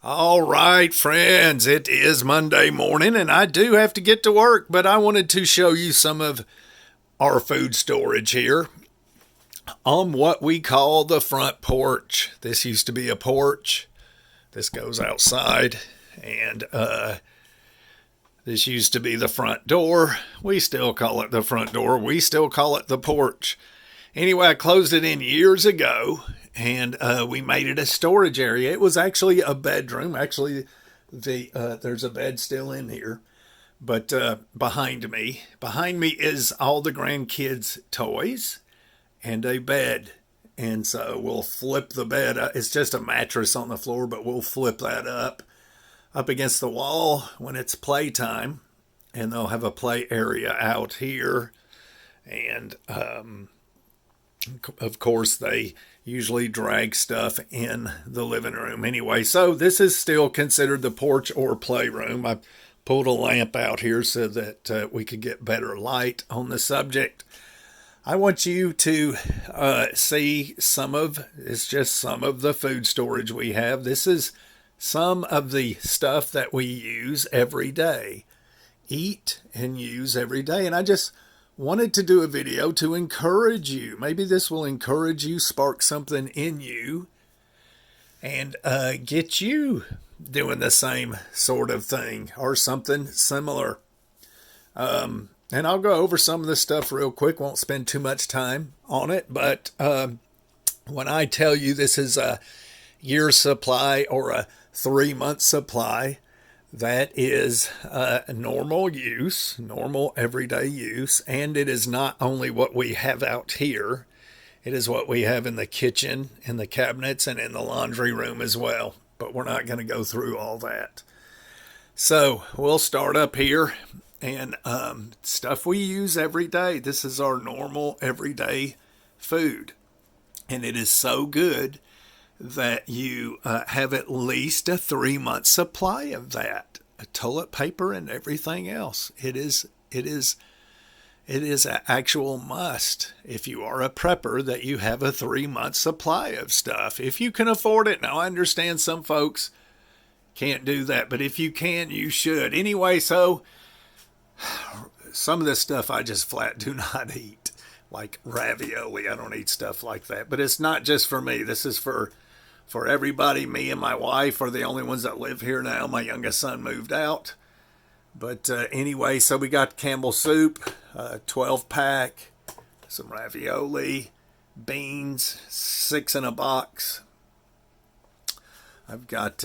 All right, friends, it is Monday morning and I do have to get to work, but I wanted to show you some of our food storage here on what we call the front porch. This used to be a porch. This goes outside, and this used to be the front door. We still call it the front door. We still call it the porch. Anyway, I closed it in years ago, and we made it a storage area. It was actually a bedroom. Actually, there's a bed still in here. But behind me is all the grandkids' toys and a bed. And so we'll flip the bed. It's just a mattress on the floor, but we'll flip that up against the wall when it's playtime. And they'll have a play area out here. And of course, they usually drag stuff in the living room anyway. So this is still considered the porch or playroom. I pulled a lamp out here so that we could get better light on the subject. I want you to see it's just some of the food storage we have. This is some of the stuff that we use every day, eat and use every day. And I just wanted to do a video to encourage you. Maybe this will encourage you, spark something in you, and get you doing the same sort of thing or something similar. And I'll go over some of this stuff real quick. Won't spend too much time on it. But when I tell you this is a year's supply or a 3-month supply, that is normal use, normal everyday use. And it is not only what we have out here. It is what we have in the kitchen, in the cabinets, and in the laundry room as well. But we're not going to go through all that. So we'll start up here. And stuff we use every day. This is our normal everyday food. And it is so good that you have at least a 3-month supply of that. Toilet paper and everything else. It is an actual must if you are a prepper that you have a 3-month supply of stuff. If you can afford it. Now I understand some folks can't do that, but if you can, you should. Anyway, so some of this stuff I just flat do not eat, like ravioli. I don't eat stuff like that. But it's not just for me. This is for everybody. Me and my wife are the only ones that live here now. My youngest son moved out. But anyway, so we got Campbell soup, 12-pack, some ravioli, beans, 6 in a box. I've got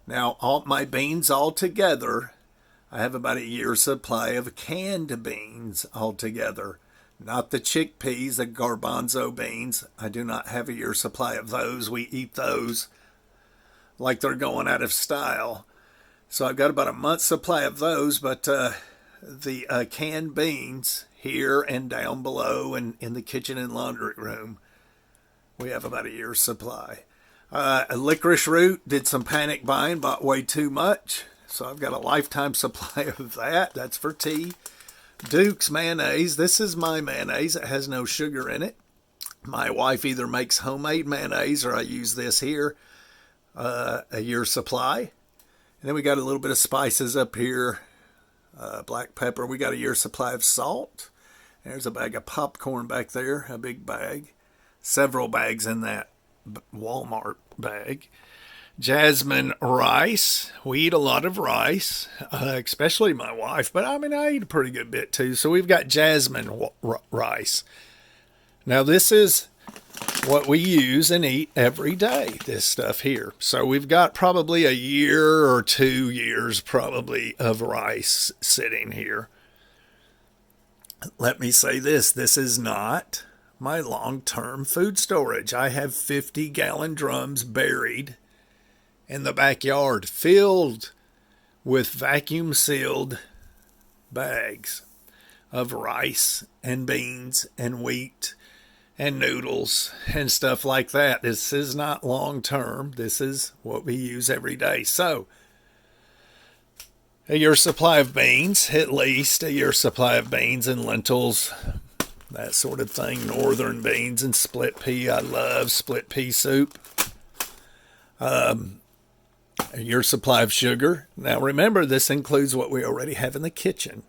now all my beans all together. I have about a year's supply of canned beans altogether. Not the chickpeas, the garbanzo beans. I do not have a year's supply of those. We eat those like they're going out of style. So I've got about a month's supply of those, but the canned beans here and down below and in the kitchen and laundry room, we have about a year's supply. Licorice root, did some panic buying, bought way too much. So I've got a lifetime supply of that. That's for tea. Duke's mayonnaise. This is my mayonnaise. It has no sugar in it. My wife either makes homemade mayonnaise or I use this here. A year's supply. And then we got a little bit of spices up here. Black pepper. We got a year's supply of salt. There's a bag of popcorn back there. A big bag. Several bags in that Walmart bag. Jasmine rice. We eat a lot of rice, especially my wife, but I mean, I eat a pretty good bit too. So we've got jasmine rice. Now, this is what we use and eat every day, this stuff here. So we've got probably a year or 2 years probably of rice sitting here. Let me say this is not my long-term food storage. I have 50-gallon drums buried in the backyard filled with vacuum sealed bags of rice and beans and wheat and noodles and stuff like that. This is not long term. This is what we use every day. So a year's supply of beans, at least a year's supply of beans and lentils, that sort of thing. Northern beans and split pea. I love split pea soup. a year's supply of sugar. Now remember, this includes what we already have in the kitchen.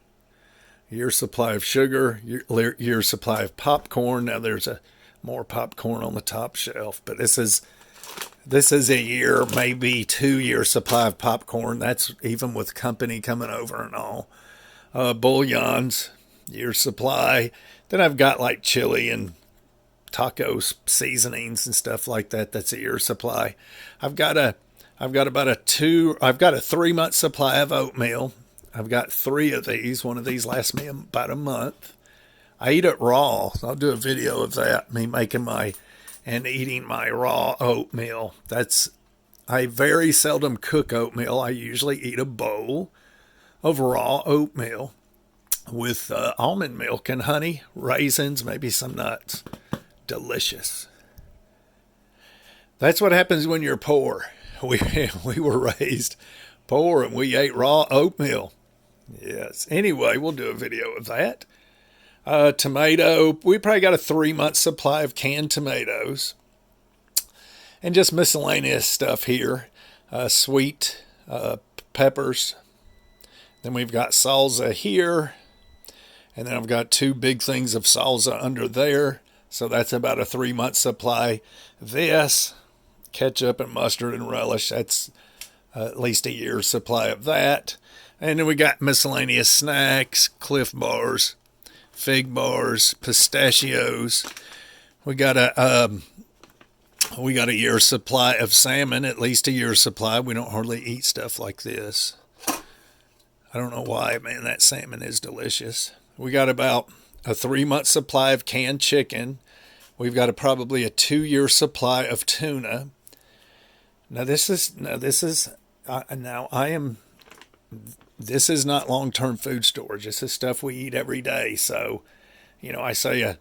Year's supply of sugar, year's supply of popcorn. Now there's more popcorn on the top shelf, but this is a year, maybe 2 year supply of popcorn. That's even with company coming over and all. Bouillons, year's supply. Then I've got like chili and tacos seasonings and stuff like that. That's a year's supply. I've got a 3 month supply of oatmeal. I've got 3 of these. One of these lasts me about a month. I eat it raw. I'll do a video of that, me making and eating my raw oatmeal. I very seldom cook oatmeal. I usually eat a bowl of raw oatmeal with almond milk and honey, raisins, maybe some nuts. Delicious. That's what happens when you're poor. We were raised poor and we ate raw oatmeal. Yes. Anyway, we'll do a video of that. Tomato. We probably got a 3 month supply of canned tomatoes. And just miscellaneous stuff here. Sweet peppers. Then we've got salsa here. And then I've got 2 big things of salsa under there. So that's about a 3 month supply. This, ketchup and mustard and relish, that's at least a year's supply of that. And then we got miscellaneous snacks, Cliff Bars, fig bars, pistachios. We got a year's supply of salmon, at least a year's supply. We don't hardly eat stuff like this. I don't know why, man, that salmon is delicious. We got about a 3 month supply of canned chicken. We've got probably a 2 year supply of tuna. This is not long-term food storage. This is stuff we eat every day. So, I say a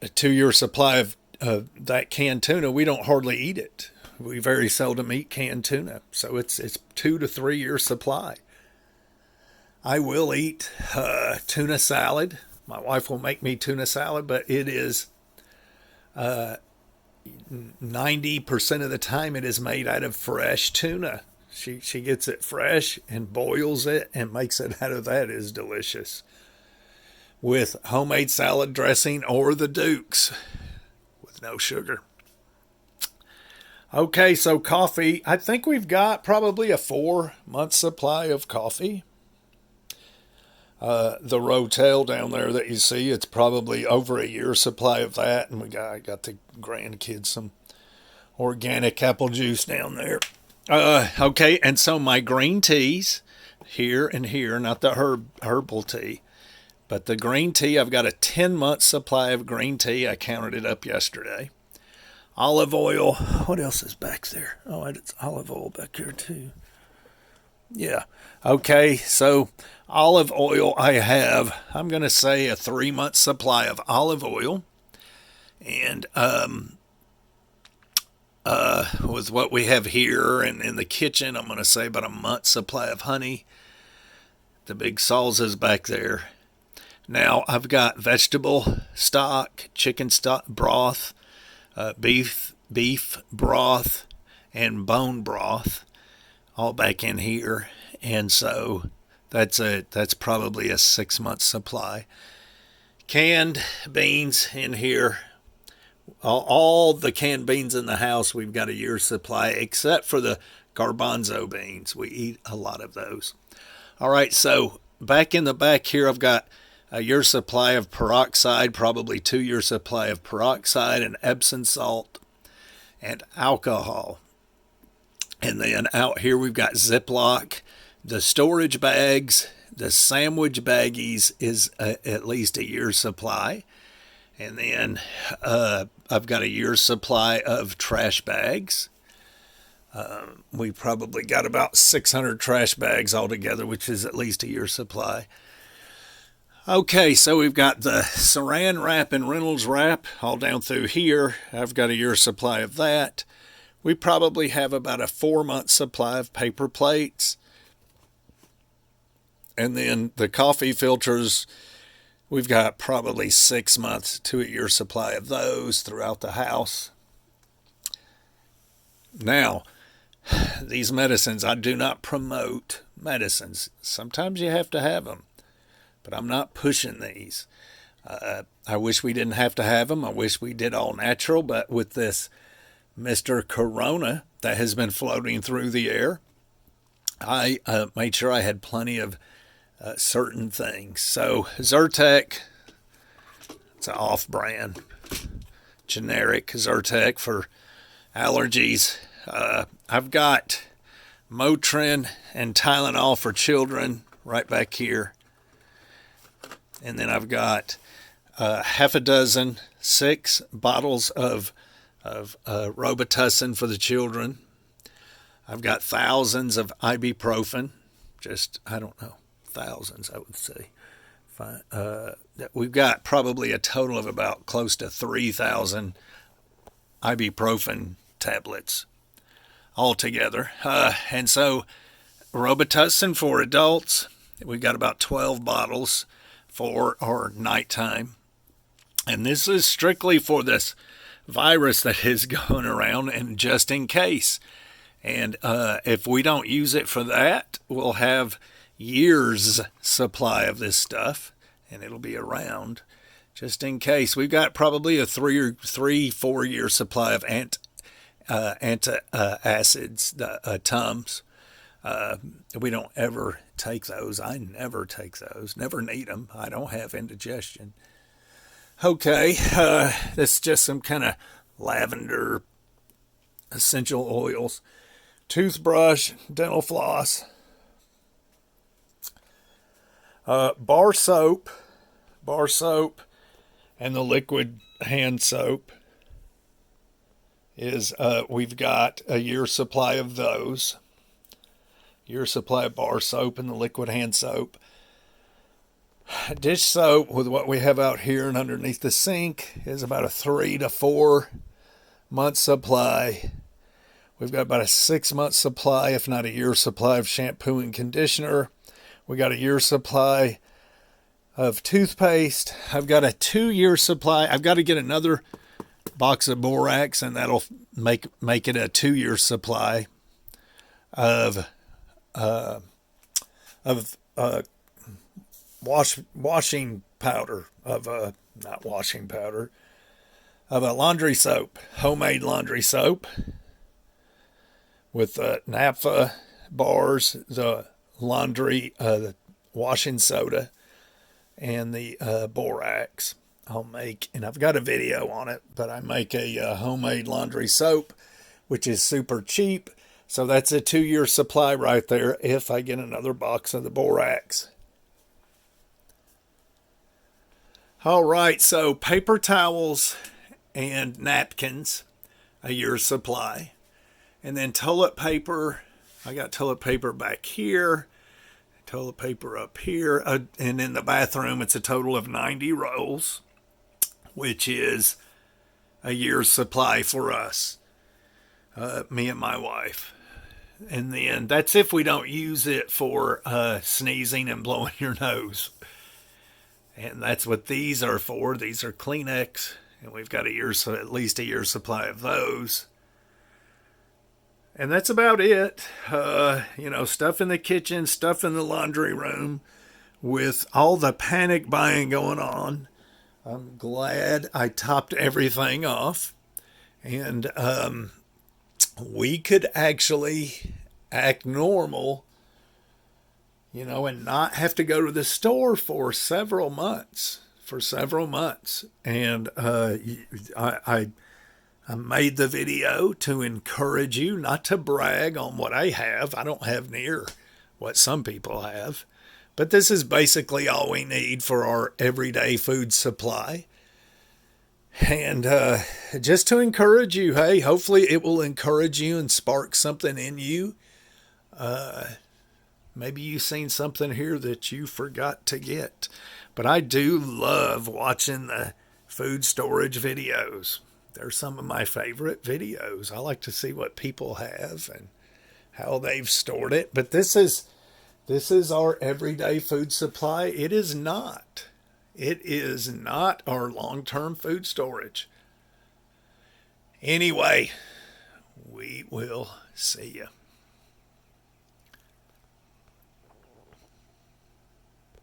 2 year supply of that canned tuna. We don't hardly eat it. We very seldom eat canned tuna. So it's 2 to 3 year supply. I will eat tuna salad. My wife will make me tuna salad, but it is 90% of the time it is made out of fresh tuna. She gets it fresh and boils it and makes it out of that. It is delicious. With homemade salad dressing or the Dukes with no sugar. Okay, so coffee. I think we've got probably a 4 month supply of coffee. The Rotel down there that you see, it's probably over a year supply of that. And I got the grandkids some organic apple juice down there. Okay, and so my green teas here and here, not the herbal tea, but the green tea, I've got a 10-month supply of green tea. I counted it up yesterday. Olive oil. What else is back there? Oh, it's olive oil back here too. Yeah. Okay, so olive oil I'm going to say a 3 month supply of olive oil. And with what we have here and in the kitchen, I'm going to say about a month supply of honey. The big salsa's back there. Now I've got vegetable stock, chicken stock broth, beef broth, and bone broth, all back in here. And so that's probably a 6 month supply. Canned beans in here. All the canned beans in the house, we've got a year's supply, except for the garbanzo beans. We eat a lot of those. All right, so back in the back here, I've got a year's supply of peroxide, probably 2 year supply of peroxide and Epsom salt and alcohol. And then out here, we've got Ziploc. The storage bags, the sandwich baggies is at least a year's supply. And then I've got a year's supply of trash bags. We probably got about 600 trash bags altogether, which is at least a year's supply. Okay, so we've got the Saran wrap and Reynolds wrap all down through here. I've got a year's supply of that. We probably have about a 4 month supply of paper plates. And then the coffee filters, we've got probably 6 months to a year supply of those throughout the house. Now, these medicines, I do not promote medicines. Sometimes you have to have them, but I'm not pushing these. I wish we didn't have to have them. I wish we did all natural, but with this Mr. Corona that has been floating through the air, I made sure I had plenty of certain things. So Zyrtec, it's an off-brand, generic Zyrtec for allergies. I've got Motrin and Tylenol for children right back here. And then I've got half a dozen, 6 bottles of Robitussin for the children. I've got thousands of ibuprofen, I don't know, thousands, I would say. We've got probably a total of about close to 3,000 ibuprofen tablets altogether. And so Robitussin for adults, we've got about 12 bottles for our nighttime. And this is strictly for this virus that is going around and just in case. And if we don't use it for that, we'll have years supply of this stuff and it'll be around just in case. We've got probably a 4 year supply of antacids, Tums. We don't ever take those. I never take those. Never need them. I don't have indigestion. Okay, that's just some kind of lavender essential oils. Toothbrush, dental floss. Bar soap, and the liquid hand soap is, we've got a year's supply of those. Year supply of bar soap and the liquid hand soap. Dish soap with what we have out here and underneath the sink is about a 3 to 4 month supply. We've got about a 6 month supply, if not a year supply of shampoo and conditioner. We got a year supply of toothpaste. I've got a 2 year supply. I've got to get another box of borax, and that'll make it a 2 year supply of washing powder, not washing powder, of a laundry soap, homemade laundry soap with naphtha bars, the laundry, the washing soda, and the borax. I'll make, and I've got a video on it, but I make a homemade laundry soap, which is super cheap. So that's a 2 year supply right there if I get another box of the borax. All right, so paper towels and napkins, a year's supply. And then toilet paper, I got toilet paper back here, toilet paper up here. And in the bathroom, it's a total of 90 rolls, which is a year's supply for us, me and my wife. And then that's if we don't use it for sneezing and blowing your nose. And that's what these are for. These are Kleenex, and we've got at least a year's supply of those. And that's about it. Stuff in the kitchen, stuff in the laundry room. With all the panic buying going on, I'm glad I topped everything off. And we could actually act normal, and not have to go to the store for several months. And I made the video to encourage you, not to brag on what I have. I don't have near what some people have. But this is basically all we need for our everyday food supply. And just to encourage you, hey, hopefully it will encourage you and spark something in you. Maybe you've seen something here that you forgot to get. But I do love watching the food storage videos. They're some of my favorite videos. I like to see what people have and how they've stored it. But this is our everyday food supply. It is not our long-term food storage. Anyway, we will see you.